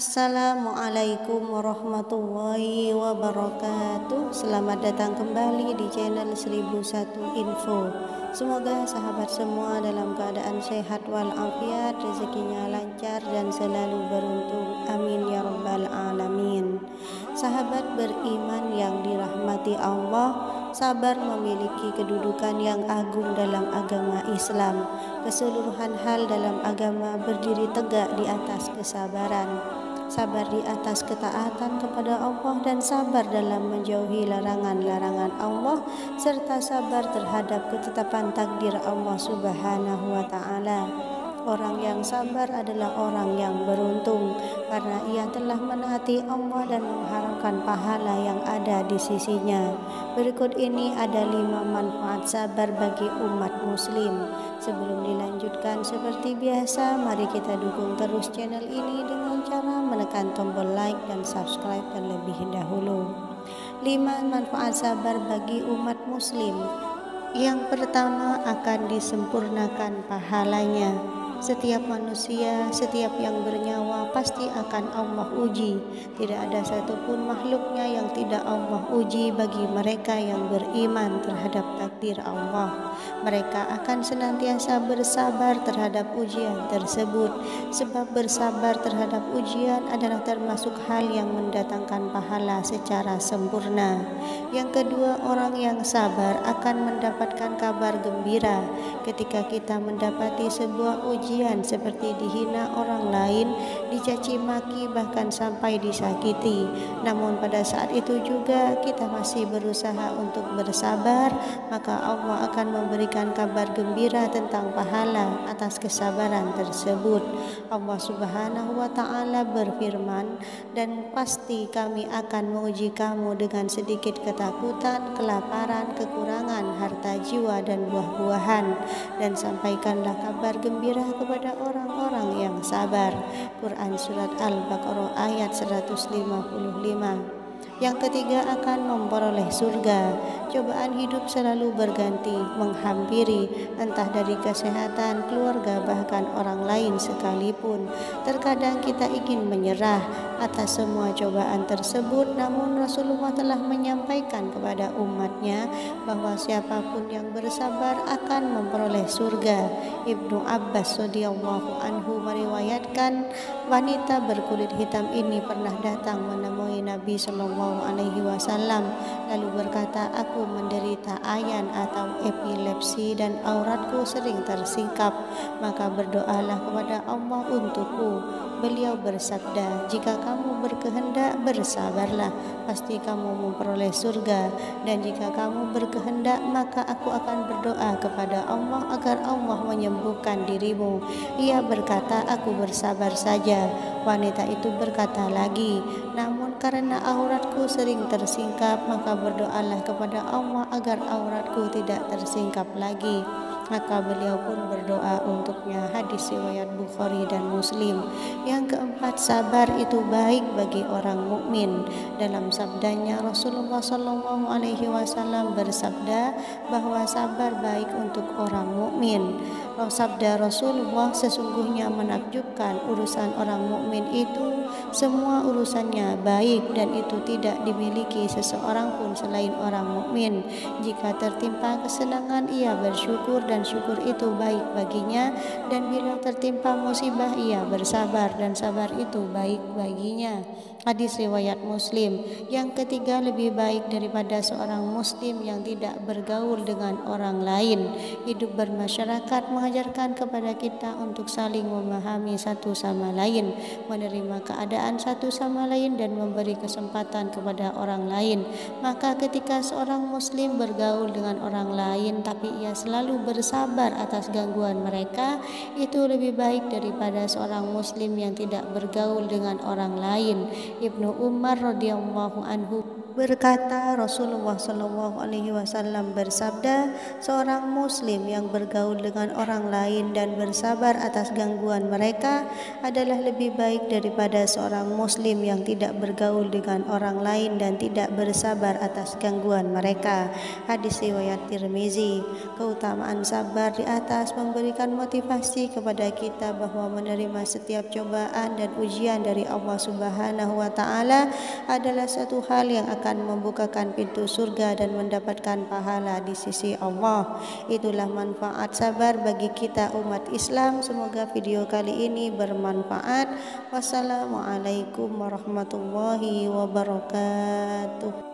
Assalamualaikum warahmatullahi wabarakatuh. Selamat datang kembali di channel 1001 Info. Semoga sahabat semua dalam keadaan sehat walafiat, rezekinya lancar dan selalu beruntung. Amin ya rabbal alamin. Sahabat beriman yang dirahmati Allah, sabar memiliki kedudukan yang agung dalam agama Islam. Keseluruhan hal dalam agama berdiri tegak di atas kesabaran. Sabar di atas ketaatan kepada Allah dan sabar dalam menjauhi larangan-larangan Allah, serta sabar terhadap ketetapan takdir Allah Subhanahu wa Ta'ala. Orang yang sabar adalah orang yang beruntung karena ia telah menaati Allah dan mengharapkan pahala yang ada di sisinya. Berikut ini ada 5 manfaat sabar bagi umat muslim. Sebelum dilanjutkan seperti biasa, mari kita dukung terus channel ini dengan cara menekan tombol like dan subscribe terlebih dahulu. 5 manfaat sabar bagi umat muslim. Yang pertama, akan disempurnakan pahalanya. Setiap manusia, setiap yang bernyawa pasti akan Allah uji. Tidak ada satupun makhluknya yang tidak Allah uji bagi mereka yang beriman terhadap takdir Allah. Mereka akan senantiasa bersabar terhadap ujian tersebut, sebab bersabar terhadap ujian adalah termasuk hal yang mendatangkan pahala secara sempurna. Yang kedua, orang yang sabar akan mendapatkan kabar gembira ketika kita mendapati sebuah ujian seperti dihina orang lain, dicaci maki, bahkan sampai disakiti. Namun pada saat itu juga kita masih berusaha untuk bersabar, maka Allah akan memberikan kabar gembira tentang pahala atas kesabaran tersebut. Allah Subhanahu wa Ta'ala berfirman, "Dan pasti kami akan menguji kamu dengan sedikit ketakutan, kelaparan, kekurangan harta jiwa dan buah-buahan, dan sampaikanlah kabar gembira kepada orang-orang yang sabar." Quran Surat Al-Baqarah ayat 155. Yang ketiga, akan memperoleh surga. Cobaan hidup selalu berganti, menghampiri, entah dari kesehatan, keluarga, bahkan orang lain sekalipun. Terkadang kita ingin menyerah atas semua cobaan tersebut, namun Rasulullah telah menyampaikan kepada umatnya bahwa siapapun yang bersabar akan memperoleh surga. Ibnu Abbas radhiyallahu anhu meriwayatkan, wanita berkulit hitam ini pernah datang menemui Nabi Shallallahu Alaihi Wasallam, lalu berkata, "Aku menderita ayan atau epilepsi dan auratku sering tersingkap, maka berdoalah kepada Allah untukku." Beliau bersabda, "Jika kamu berkehendak, bersabarlah, pasti kamu memperoleh surga. Dan jika kamu berkehendak, maka aku akan berdoa kepada Allah agar Allah menyembuhkan dirimu." Ia berkata, "Aku bersabar saja." Wanita itu berkata lagi, "Namun karena auratku sering tersingkap, maka berdoalah kepada Allah agar auratku tidak tersingkap lagi." Maka beliau pun berdoa untuknya. Hadis riwayat Bukhari dan Muslim. Yang keempat, sabar itu baik bagi orang mukmin. Dalam sabdanya, Rasulullah Shallallahu Alaihi Wasallam bersabda bahwa sabar baik untuk orang mukmin. Sabda Rasulullah, "Sesungguhnya menakjubkan urusan orang mukmin itu semua urusannya baik, dan itu tidak dimiliki seseorang pun selain orang mukmin. Jika tertimpa kesenangan, ia bersyukur dan syukur itu baik baginya, dan bila tertimpa musibah ia bersabar dan sabar itu baik baginya." Hadis riwayat Muslim. Yang ketiga, lebih baik daripada seorang muslim yang tidak bergaul dengan orang lain. Hidup bermasyarakat mengajarkan kepada kita untuk saling memahami satu sama lain, menerima keadaan satu sama lain, dan memberi kesempatan kepada orang lain. Maka ketika seorang muslim bergaul dengan orang lain tapi ia selalu bersabar atas gangguan mereka, itu lebih baik daripada seorang muslim yang tidak bergaul dengan orang lain. Ibnu Umar radhiyallahu anhu Berkata Rasulullah Shallallahu Alaihi Wasallam bersabda, seorang Muslim yang bergaul dengan orang lain dan bersabar atas gangguan mereka adalah lebih baik daripada seorang Muslim yang tidak bergaul dengan orang lain dan tidak bersabar atas gangguan mereka. Hadis riwayat Tirmizi. Keutamaan sabar di atas memberikan motivasi kepada kita bahwa menerima setiap cobaan dan ujian dari Allah Subhanahu wa Ta'ala adalah satu hal yang akan membukakan pintu surga dan mendapatkan pahala di sisi Allah. Itulah manfaat sabar bagi kita umat Islam. Semoga video kali ini bermanfaat. Wassalamualaikum warahmatullahi wabarakatuh.